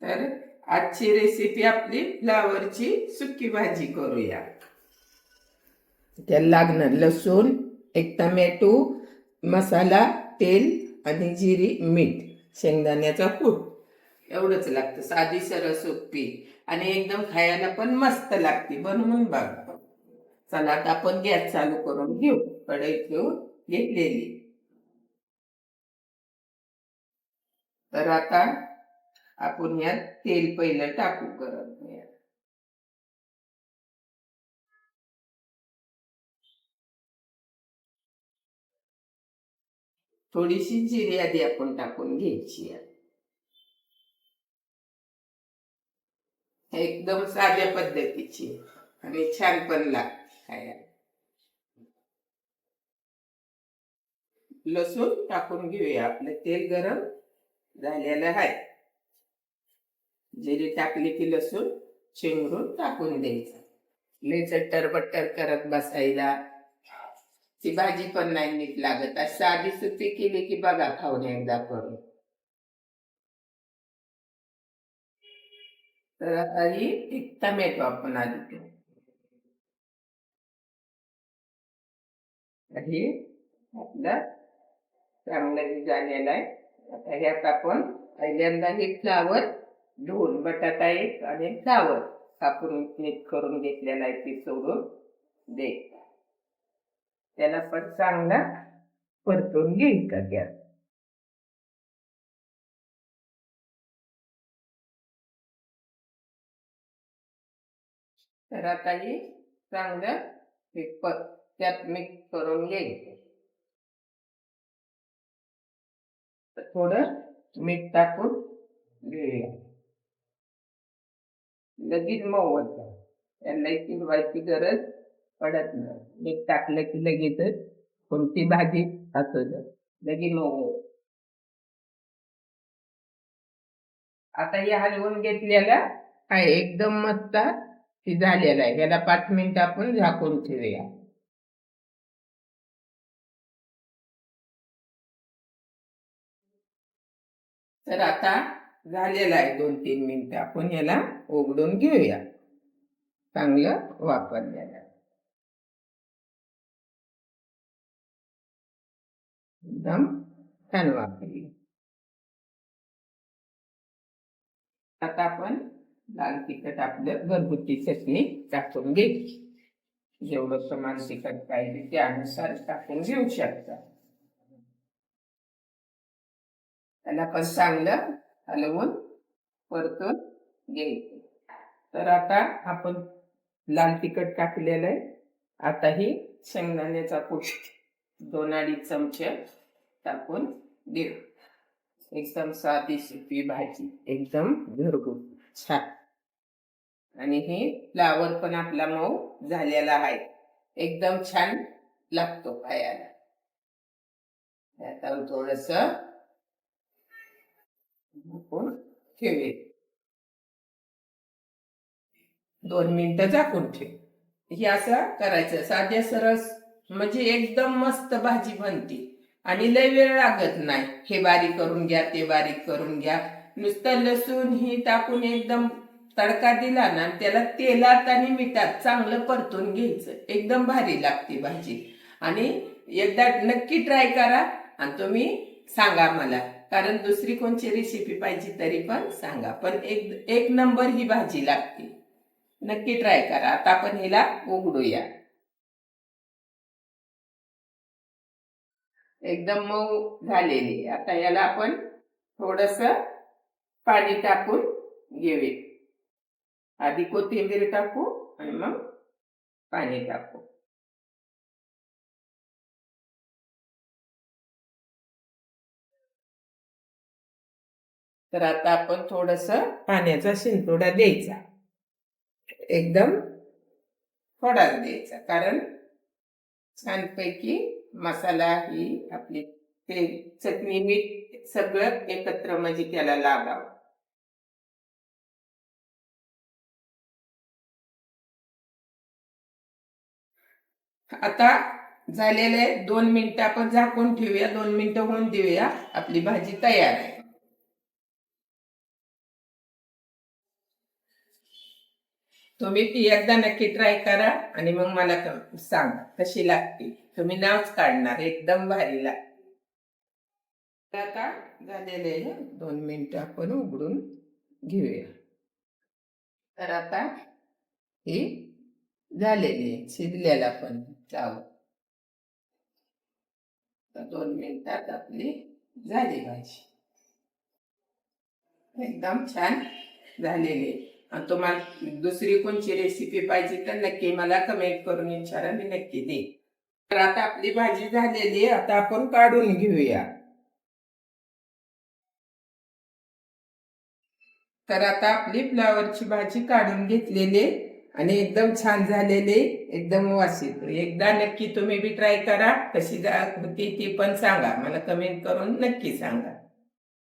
तर आजची रेसिपी आपली फ्लावरची सुकी भाजी करूया. त्याला लागणार लसूण, एक टमॅटो, मसाला, तेल आणि जिरी, मीठ, शेंगदाण्याचा कूट एवढंच लागतं. साधी सरळ सोपी आणि एकदम खायला पण मस्त लागते. बनवून बघा. चला आता आपण गॅस चालू करून घेऊ. कढई ठेवून घेतलेली. तर आता आपण यात तेल पहिलं टाकू करत. थोडीशी जिरी आधी आपण टाकून घ्यायची आहे. एकदम साध्या पद्धतीची आणि छान पण लागते खायला. लसूण टाकून घेऊया. आपलं तेल गरम झालेलं आहे. जिरी टाकली की लसूण चिंगरून टाकून द्यायचं. लई चट्टर बट्टर करत बसायला ती भाजी पण नाही नीट लागत. साधी सुती केली की बघा खाऊन एकदा करून. तर आता ही एक टमॅटो आपण आधी हे आपलं चांगलं झालेलं आहे. आता ह्यात आपण पहिल्यांदा हे फ्लावर धुवून, बटाटा एक आणि फ्लावर कापून नीट करून घेतलेला आहे ते सोडून दे. त्याला पण चांगला परतून घ्यायचा गॅस. तर आता हे चांगलं त्यात मिक्स करून घ्यायचं. थोडं मीठ टाकून घेऊया. लगेच मऊ होतं. त्याला शिजवायची गरज पडत नाही. मीठ टाकलं की लगेचच कोणती भाजी असू दे लगेच मऊ होतं. आता हे हलवून घेतलेला आहे एकदम मस्त झालेला आहे. याला 5 मिनिट आपण झाकून ठेवूया. तर आता झालेला आहे 2-3 मिनिटं. आपण याला उघडून घेऊया. चांगलं वापरलेलं एकदम छान वापरली. आता आपण लाल तिखट आपलं घरगुती चटणी टाकून घ्यायची. जेवढं प्रमाण तिखट पाहिजे त्यानुसार टाकून घेऊ शकता. त्याला पण चांगलं हलवून परतून घ्यायचं. तर आता आपण लाल तिखट टाकलेलं आहे. आता ही शेंगदाण्याचा कूट 2-2.5 चमचे टाकून देऊ. एकदम साधी सोपी भाजी, एकदम घरगुती छान. आणि हे फ्लावर पण आपला मऊ झालेला आहे. एकदम छान लागतो खायला. आता थोडस ठेवे 2 मिनिटं झाकून ठेव. हे असं करायचं साध्या सरस म्हणजे एकदम मस्त भाजी बनते आणि लय वेळ लागत नाही. हे बारीक करून घ्या, ते बारीक करून घ्या. नुसतं लसूण ही टाकून एकदम तडका दिला ना, त्याला तेलात आणि मिठात चांगलं परतून घ्यायचं. एकदम भारी लागते भाजी. आणि एकदा नक्की ट्राय करा आणि तुम्ही सांगा मला. कारण दुसरी कोणची रेसिपी पाहिजे तरी पण सांगा. पण एक नंबर ही भाजी लागते. नक्की ट्राय करा. आता आपण हिला उघडूया. एकदम मऊ झालेली. आता याला आपण थोडस पाणी टाकून घेऊया. आधी कोथिंबीर टाकू आणि मग पाणी टाकू. तर आता आपण थोडस पाण्याचा शिंतोडा द्यायचा. एकदम थोडाच द्यायचा. कारण छानपैकी मसाला ही आपली ते चटणी मीठ सगळं एकत्र म्हणजे त्याला लागावं. आता झालेले 2 मिनिटं आपण झाकून ठेवूया. 2 मिनिटं होऊन देऊया. आपली भाजी तयार आहे. तुम्ही ती एकदा नक्की ट्राय करा आणि मग मला सांगा कशी लागते. तुम्ही नावच काढणार, एकदम भारी लागते. आता झालेले आहे, 2 मिनिटं आपण उघडून घेऊया. तर आता ही झालेली आहे, शिजलेला पण चावल. 2 मिनिटात आपली झाली भाजी, एकदम छान झालेली आहे. आणि तुम्हाला दुसरी कोणची रेसिपी पाहिजे तर नक्की मला कमेंट करून विचारा, मी नक्की देईन. तर आता आपली भाजी झालेली आहे, आता आपण काढून घेऊया. तर आता आपली फ्लावरची भाजी काढून घेतलेली आणि एकदम छान झालेली, एकदम वासित. एकदा नक्की तुम्ही बी ट्राय करा, कशी होती ती पण सांगा, मला कमेंट करून नक्की सांगा.